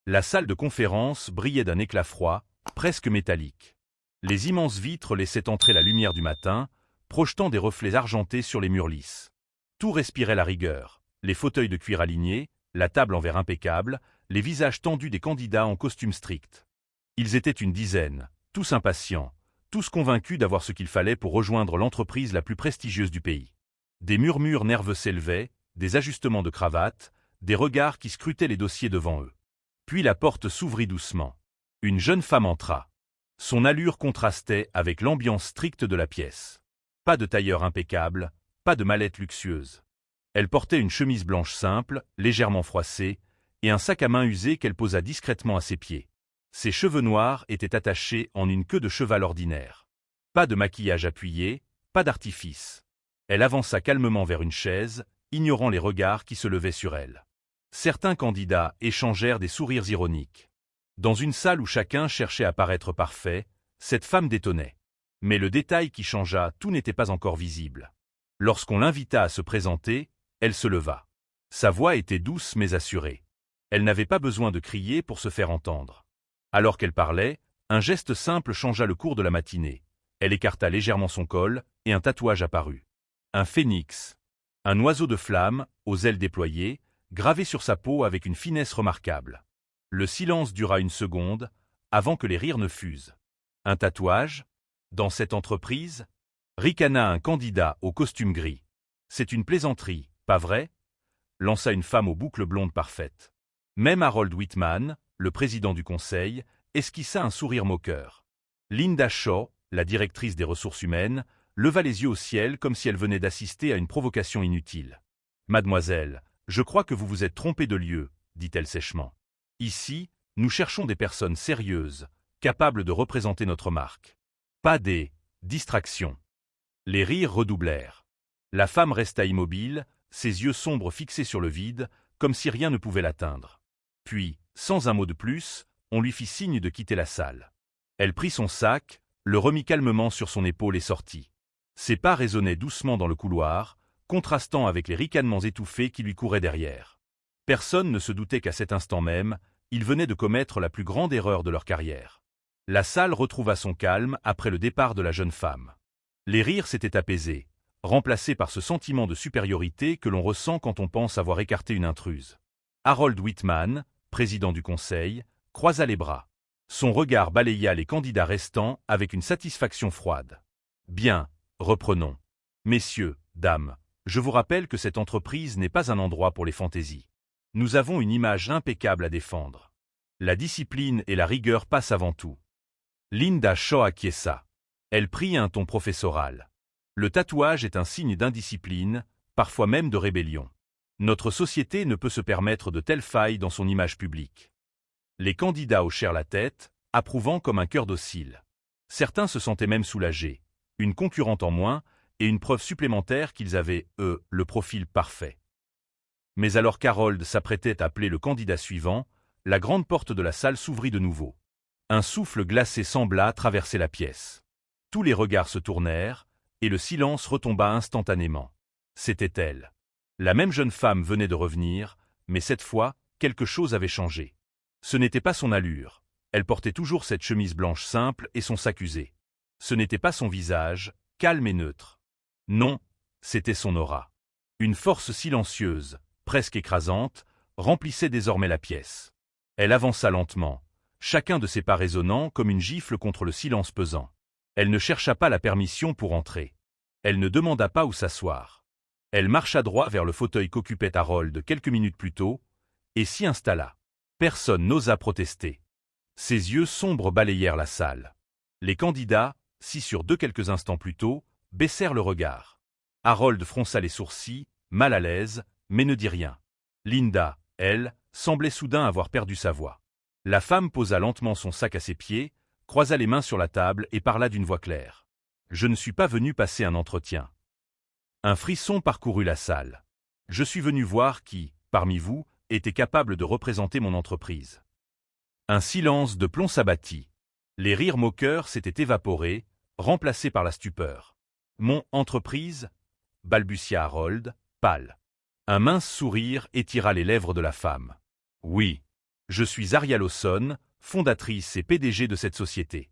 La salle de conférence brillait d'un éclat froid, presque métallique. Les immenses vitres laissaient entrer la lumière du matin, projetant des reflets argentés sur les murs lisses. Tout respirait la rigueur, les fauteuils de cuir alignés, la table en verre impeccable, les visages tendus des candidats en costume strict. Ils étaient une dizaine, tous impatients, tous convaincus d'avoir ce qu'il fallait pour rejoindre l'entreprise la plus prestigieuse du pays. Des murmures nerveux s'élevaient, des ajustements de cravate, des regards qui scrutaient les dossiers devant eux. Puis la porte s'ouvrit doucement. Une jeune femme entra. Son allure contrastait avec l'ambiance stricte de la pièce. Pas de tailleur impeccable, pas de mallette luxueuse. Elle portait une chemise blanche simple, légèrement froissée, et un sac à main usé qu'elle posa discrètement à ses pieds. Ses cheveux noirs étaient attachés en une queue de cheval ordinaire. Pas de maquillage appuyé, pas d'artifice. Elle avança calmement vers une chaise, ignorant les regards qui se levaient sur elle. Certains candidats échangèrent des sourires ironiques. Dans une salle où chacun cherchait à paraître parfait, cette femme détonnait. Mais le détail qui changea, tout n'était pas encore visible. Lorsqu'on l'invita à se présenter, elle se leva. Sa voix était douce mais assurée. Elle n'avait pas besoin de crier pour se faire entendre. Alors qu'elle parlait, un geste simple changea le cours de la matinée. Elle écarta légèrement son col, et un tatouage apparut. Un phénix. Un oiseau de flamme, aux ailes déployées, gravé sur sa peau avec une finesse remarquable. Le silence dura une seconde, avant que les rires ne fusent. Un tatouage? Dans cette entreprise? Ricana un candidat au costume gris. C'est une plaisanterie, pas vrai? Lança une femme aux boucles blondes parfaites. Même Harold Whitman, le président du conseil, esquissa un sourire moqueur. Linda Shaw, la directrice des ressources humaines, leva les yeux au ciel comme si elle venait d'assister à une provocation inutile. « Mademoiselle, je crois que vous vous êtes trompée de lieu, » dit-elle sèchement. « Ici, nous cherchons des personnes sérieuses, capables de représenter notre marque. Pas des distractions. » Les rires redoublèrent. La femme resta immobile, ses yeux sombres fixés sur le vide, comme si rien ne pouvait l'atteindre. Puis, sans un mot de plus, on lui fit signe de quitter la salle. Elle prit son sac, le remit calmement sur son épaule et sortit. Ses pas résonnaient doucement dans le couloir, contrastant avec les ricanements étouffés qui lui couraient derrière. Personne ne se doutait qu'à cet instant même, ils venaient de commettre la plus grande erreur de leur carrière. La salle retrouva son calme après le départ de la jeune femme. Les rires s'étaient apaisés, remplacés par ce sentiment de supériorité que l'on ressent quand on pense avoir écarté une intruse. Harold Whitman, président du conseil, croisa les bras. Son regard balaya les candidats restants avec une satisfaction froide. « Bien, reprenons. Messieurs, dames, je vous rappelle que cette entreprise n'est pas un endroit pour les fantaisies. Nous avons une image impeccable à défendre. La discipline et la rigueur passent avant tout. » Linda Shaw acquiesça. Elle prit un ton professoral. Le tatouage est un signe d'indiscipline, parfois même de rébellion. Notre société ne peut se permettre de telles failles dans son image publique. Les candidats hochèrent la tête, approuvant comme un cœur docile. Certains se sentaient même soulagés, une concurrente en moins et une preuve supplémentaire qu'ils avaient, eux, le profil parfait. Mais alors qu'Harold s'apprêtait à appeler le candidat suivant, la grande porte de la salle s'ouvrit de nouveau. Un souffle glacé sembla traverser la pièce. Tous les regards se tournèrent, et le silence retomba instantanément. C'était elle. La même jeune femme venait de revenir, mais cette fois, quelque chose avait changé. Ce n'était pas son allure. Elle portait toujours cette chemise blanche simple et son sac usé. Ce n'était pas son visage, calme et neutre. Non, c'était son aura. Une force silencieuse, presque écrasante, remplissait désormais la pièce. Elle avança lentement, chacun de ses pas résonnant comme une gifle contre le silence pesant. Elle ne chercha pas la permission pour entrer. Elle ne demanda pas où s'asseoir. Elle marcha droit vers le fauteuil qu'occupait Harold quelques minutes plus tôt, et s'y installa. Personne n'osa protester. Ses yeux sombres balayèrent la salle. Les candidats, si sûrs d'eux quelques instants plus tôt, baissèrent le regard. Harold fronça les sourcils, mal à l'aise, mais ne dit rien. Linda, elle, semblait soudain avoir perdu sa voix. La femme posa lentement son sac à ses pieds, croisa les mains sur la table et parla d'une voix claire. « Je ne suis pas venu passer un entretien. » Un frisson parcourut la salle. « Je suis venu voir qui, parmi vous, était capable de représenter mon entreprise. » Un silence de plomb s'abattit. Les rires moqueurs s'étaient évaporés, remplacés par la stupeur. « Mon entreprise » balbutia Harold, pâle. Un mince sourire étira les lèvres de la femme. « Oui, Je suis Aria Lawson, fondatrice et PDG de cette société. »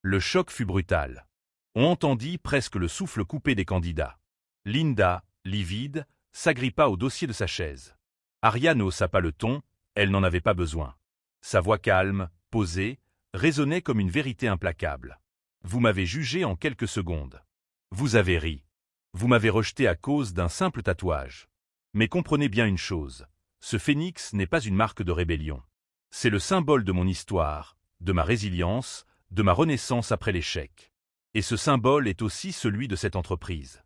Le choc fut brutal. On entendit presque le souffle coupé des candidats. Linda, livide, s'agrippa au dossier de sa chaise. Aria n'haussa pas le ton, elle n'en avait pas besoin. Sa voix calme, posée, résonnait comme une vérité implacable. « Vous m'avez jugé en quelques secondes. Vous avez ri. Vous m'avez rejeté à cause d'un simple tatouage. Mais comprenez bien une chose, ce phénix n'est pas une marque de rébellion. C'est le symbole de mon histoire, de ma résilience, de ma renaissance après l'échec. Et ce symbole est aussi celui de cette entreprise. »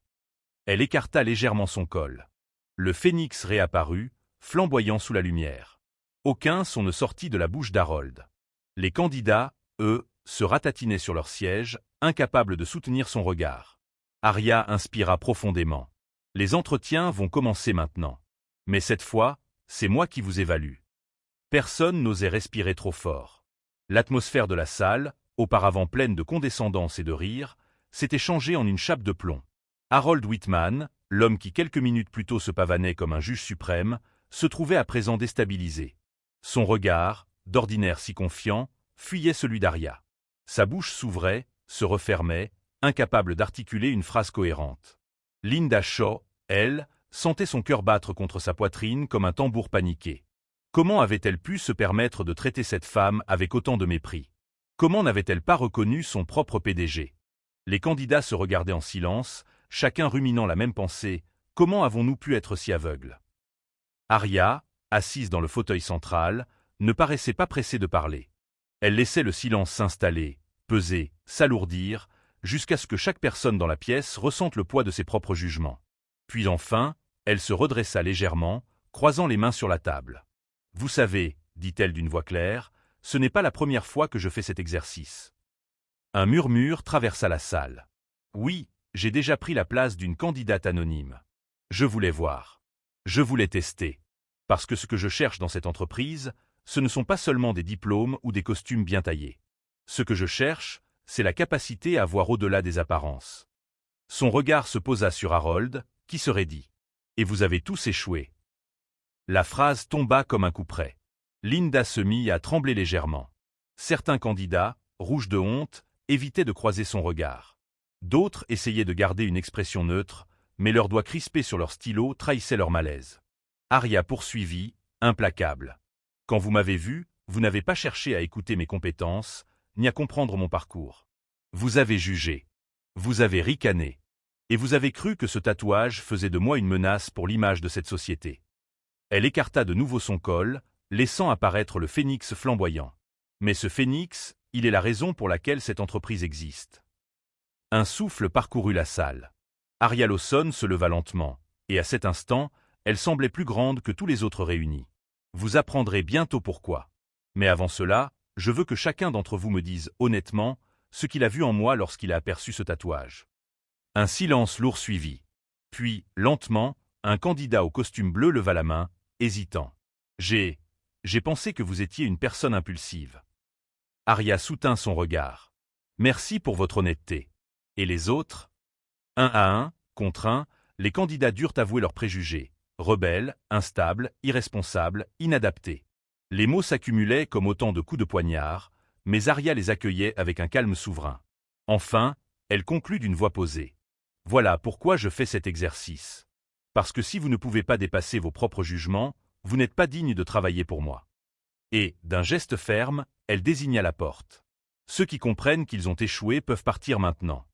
Elle écarta légèrement son col. Le phénix réapparut, flamboyant sous la lumière. Aucun son ne sortit de la bouche d'Harold. Les candidats, eux, se ratatinaient sur leur siège, incapables de soutenir son regard. Aria inspira profondément. « Les entretiens vont commencer maintenant. Mais cette fois, c'est moi qui vous évalue. » Personne n'osait respirer trop fort. L'atmosphère de la salle, auparavant pleine de condescendance et de rire, s'était changée en une chape de plomb. Harold Whitman, l'homme qui quelques minutes plus tôt se pavanait comme un juge suprême, se trouvait à présent déstabilisé. Son regard, d'ordinaire si confiant, fuyait celui d'Aria. Sa bouche s'ouvrait, se refermait, incapable d'articuler une phrase cohérente. Linda Shaw, elle, sentait son cœur battre contre sa poitrine comme un tambour paniqué. Comment avait-elle pu se permettre de traiter cette femme avec autant de mépris? Comment n'avait-elle pas reconnu son propre PDG? Les candidats se regardaient en silence, chacun ruminant la même pensée. Comment avons-nous pu être si aveugles? Aria, assise dans le fauteuil central, ne paraissait pas pressée de parler. Elle laissait le silence s'installer, peser, s'alourdir, jusqu'à ce que chaque personne dans la pièce ressente le poids de ses propres jugements. Puis enfin, elle se redressa légèrement, croisant les mains sur la table. « Vous savez, dit-elle d'une voix claire, ce n'est pas la première fois que je fais cet exercice. » Un murmure traversa la salle. « Oui, j'ai déjà pris la place d'une candidate anonyme. Je voulais voir. Je voulais tester. Parce que ce que je cherche dans cette entreprise, ce ne sont pas seulement des diplômes ou des costumes bien taillés. Ce que je cherche, c'est la capacité à voir au-delà des apparences. » Son regard se posa sur Harold, qui se raidit. « Et vous avez tous échoué. » La phrase tomba comme un coup près. Linda se mit à trembler légèrement. Certains candidats, rouges de honte, évitaient de croiser son regard. D'autres essayaient de garder une expression neutre, mais leurs doigts crispés sur leur stylo trahissaient leur malaise. Aria poursuivit, implacable. « Quand vous m'avez vu, vous n'avez pas cherché à écouter mes compétences, ni à comprendre mon parcours. Vous avez jugé. Vous avez ricané. Et vous avez cru que ce tatouage faisait de moi une menace pour l'image de cette société. » Elle écarta de nouveau son col, laissant apparaître le phénix flamboyant. Mais ce phénix, il est la raison pour laquelle cette entreprise existe. Un souffle parcourut la salle. Aria Lawson se leva lentement, et à cet instant, elle semblait plus grande que tous les autres réunis. Vous apprendrez bientôt pourquoi. Mais avant cela, je veux que chacun d'entre vous me dise honnêtement ce qu'il a vu en moi lorsqu'il a aperçu ce tatouage. Un silence lourd suivit. Puis, lentement, un candidat au costume bleu leva la main, hésitant. « J'ai pensé que vous étiez une personne impulsive. » Aria soutint son regard. « Merci pour votre honnêteté. » Et les autres? Un à un, contre un, les candidats durent avouer leurs préjugés. Rebelles, instables, irresponsables, inadaptés. Les mots s'accumulaient comme autant de coups de poignard, mais Aria les accueillait avec un calme souverain. Enfin, elle conclut d'une voix posée. « Voilà pourquoi je fais cet exercice. Parce que si vous ne pouvez pas dépasser vos propres jugements, vous n'êtes pas digne de travailler pour moi. » Et, d'un geste ferme, elle désigna la porte. « Ceux qui comprennent qu'ils ont échoué peuvent partir maintenant. »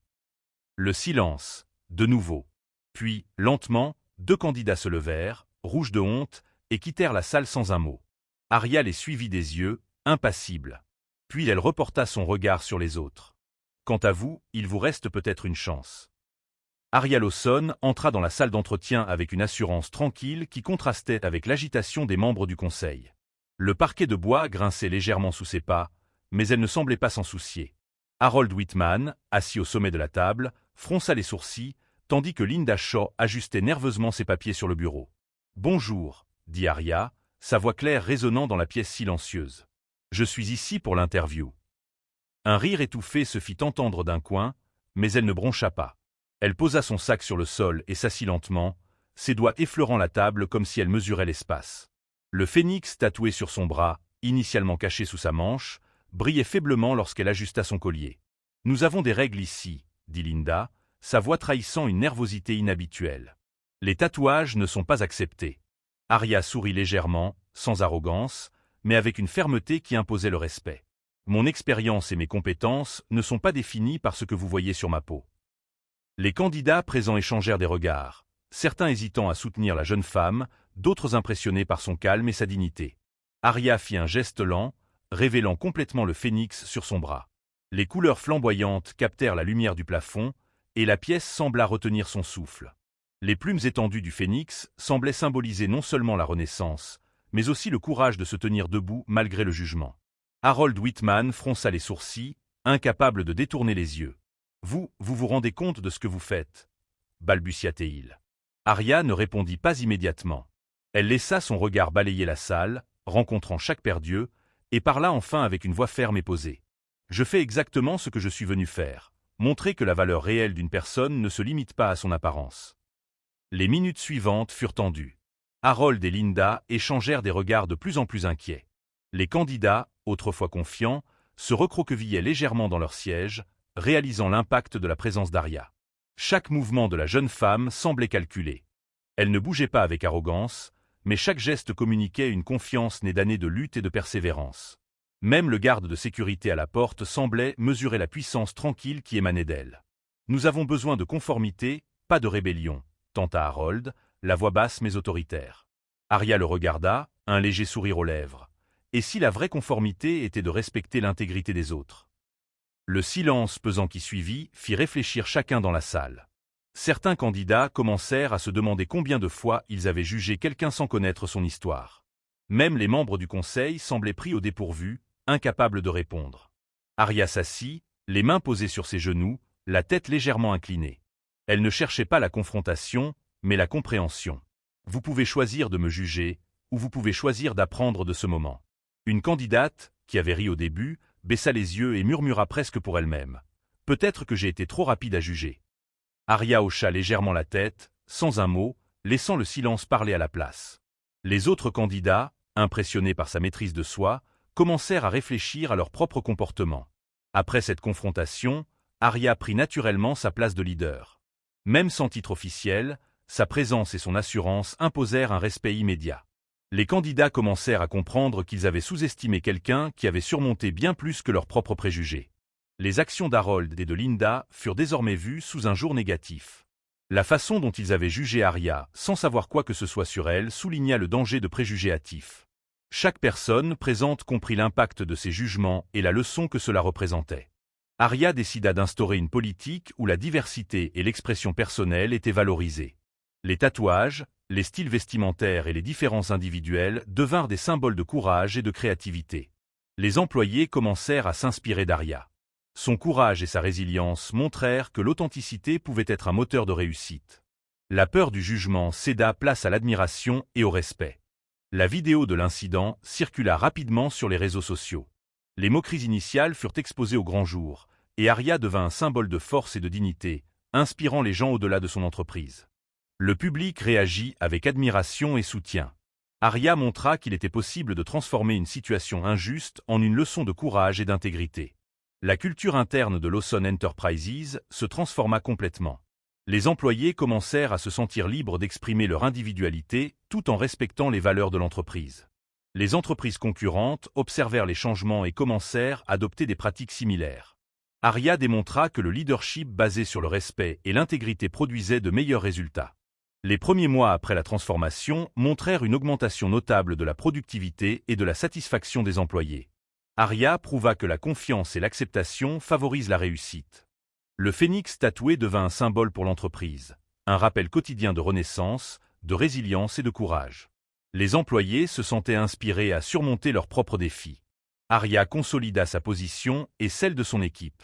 Le silence, de nouveau. Puis, lentement, deux candidats se levèrent, rouges de honte, et quittèrent la salle sans un mot. Aria les suivit des yeux, impassible. Puis elle reporta son regard sur les autres. « Quant à vous, il vous reste peut-être une chance. » Aria Lawson entra dans la salle d'entretien avec une assurance tranquille qui contrastait avec l'agitation des membres du conseil. Le parquet de bois grinçait légèrement sous ses pas, mais elle ne semblait pas s'en soucier. Harold Whitman, assis au sommet de la table, fronça les sourcils, tandis que Linda Shaw ajustait nerveusement ses papiers sur le bureau. « Bonjour, » dit Aria, sa voix claire résonnant dans la pièce silencieuse. « Je suis ici pour l'interview. » Un rire étouffé se fit entendre d'un coin, mais elle ne broncha pas. Elle posa son sac sur le sol et s'assit lentement, ses doigts effleurant la table comme si elle mesurait l'espace. Le phénix tatoué sur son bras, initialement cachée sous sa manche, brillait faiblement lorsqu'elle ajusta son collier. « Nous avons des règles ici, » dit Linda, sa voix trahissant une nervosité inhabituelle. « Les tatouages ne sont pas acceptés. » Arya sourit légèrement, sans arrogance, mais avec une fermeté qui imposait le respect. « Mon expérience et mes compétences ne sont pas définies par ce que vous voyez sur ma peau. » Les candidats présents échangèrent des regards, certains hésitant à soutenir la jeune femme, d'autres impressionnés par son calme et sa dignité. Arya fit un geste lent, révélant complètement le phénix sur son bras. Les couleurs flamboyantes captèrent la lumière du plafond, et la pièce sembla retenir son souffle. Les plumes étendues du phénix semblaient symboliser non seulement la renaissance, mais aussi le courage de se tenir debout malgré le jugement. Harold Whitman fronça les sourcils, incapable de détourner les yeux. « Vous vous rendez compte de ce que vous faites ?» balbutia-t-il. Arya ne répondit pas immédiatement. Elle laissa son regard balayer la salle, rencontrant chaque paire d'yeux, et parla enfin avec une voix ferme et posée. « Je fais exactement ce que je suis venu faire, montrer que la valeur réelle d'une personne ne se limite pas à son apparence. » Les minutes suivantes furent tendues. Harold et Linda échangèrent des regards de plus en plus inquiets. Les candidats, autrefois confiants, se recroquevillaient légèrement dans leur siège, réalisant l'impact de la présence d'Arya. Chaque mouvement de la jeune femme semblait calculé. Elle ne bougeait pas avec arrogance, mais chaque geste communiquait une confiance née d'années de lutte et de persévérance. Même le garde de sécurité à la porte semblait mesurer la puissance tranquille qui émanait d'elle. « Nous avons besoin de conformité, pas de rébellion », tenta Harold, la voix basse mais autoritaire. Arya le regarda, un léger sourire aux lèvres. Et si la vraie conformité était de respecter l'intégrité des autres? Le silence pesant qui suivit fit réfléchir chacun dans la salle. Certains candidats commencèrent à se demander combien de fois ils avaient jugé quelqu'un sans connaître son histoire. Même les membres du conseil semblaient pris au dépourvu, incapables de répondre. Arya s'assit, les mains posées sur ses genoux, la tête légèrement inclinée. Elle ne cherchait pas la confrontation, mais la compréhension. Vous pouvez choisir de me juger, ou vous pouvez choisir d'apprendre de ce moment. Une candidate, qui avait ri au début, baissa les yeux et murmura presque pour elle-même. Peut-être que j'ai été trop rapide à juger. Arya hocha légèrement la tête, sans un mot, laissant le silence parler à la place. Les autres candidats, impressionnés par sa maîtrise de soi, commencèrent à réfléchir à leur propre comportement. Après cette confrontation, Arya prit naturellement sa place de leader. Même sans titre officiel, sa présence et son assurance imposèrent un respect immédiat. Les candidats commencèrent à comprendre qu'ils avaient sous-estimé quelqu'un qui avait surmonté bien plus que leurs propres préjugés. Les actions d'Harold et de Linda furent désormais vues sous un jour négatif. La façon dont ils avaient jugé Arya, sans savoir quoi que ce soit sur elle, souligna le danger de préjugés hâtifs. Chaque personne présente comprit l'impact de ces jugements et la leçon que cela représentait. Arya décida d'instaurer une politique où la diversité et l'expression personnelle étaient valorisées. Les tatouages, les styles vestimentaires et les différences individuelles devinrent des symboles de courage et de créativité. Les employés commencèrent à s'inspirer d'Arya. Son courage et sa résilience montrèrent que l'authenticité pouvait être un moteur de réussite. La peur du jugement céda place à l'admiration et au respect. La vidéo de l'incident circula rapidement sur les réseaux sociaux. Les moqueries initiales furent exposées au grand jour, et Arya devint un symbole de force et de dignité, inspirant les gens au-delà de son entreprise. Le public réagit avec admiration et soutien. Arya montra qu'il était possible de transformer une situation injuste en une leçon de courage et d'intégrité. La culture interne de Lawson Enterprises se transforma complètement. Les employés commencèrent à se sentir libres d'exprimer leur individualité tout en respectant les valeurs de l'entreprise. Les entreprises concurrentes observèrent les changements et commencèrent à adopter des pratiques similaires. Arya démontra que le leadership basé sur le respect et l'intégrité produisait de meilleurs résultats. Les premiers mois après la transformation montrèrent une augmentation notable de la productivité et de la satisfaction des employés. Arya prouva que la confiance et l'acceptation favorisent la réussite. Le phénix tatoué devint un symbole pour l'entreprise, un rappel quotidien de renaissance, de résilience et de courage. Les employés se sentaient inspirés à surmonter leurs propres défis. Arya consolida sa position et celle de son équipe.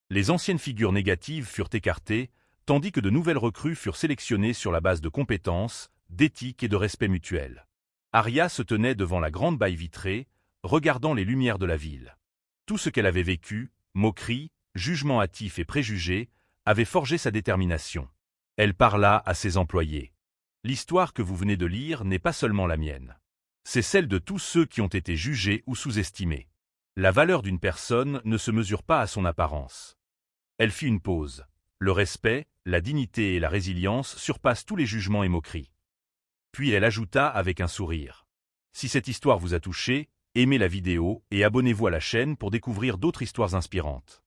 Les anciennes figures négatives furent écartées, tandis que de nouvelles recrues furent sélectionnées sur la base de compétences, d'éthique et de respect mutuel. Arya se tenait devant la grande baille vitrée, regardant les lumières de la ville. Tout ce qu'elle avait vécu, moqueries, jugements hâtifs et préjugés, avait forgé sa détermination. Elle parla à ses employés. « L'histoire que vous venez de lire n'est pas seulement la mienne. C'est celle de tous ceux qui ont été jugés ou sous-estimés. La valeur d'une personne ne se mesure pas à son apparence. Elle fit une pause. Le respect, la dignité et la résilience surpassent tous les jugements et moqueries. Puis elle ajouta avec un sourire. Si cette histoire vous a touché, aimez la vidéo et abonnez-vous à la chaîne pour découvrir d'autres histoires inspirantes.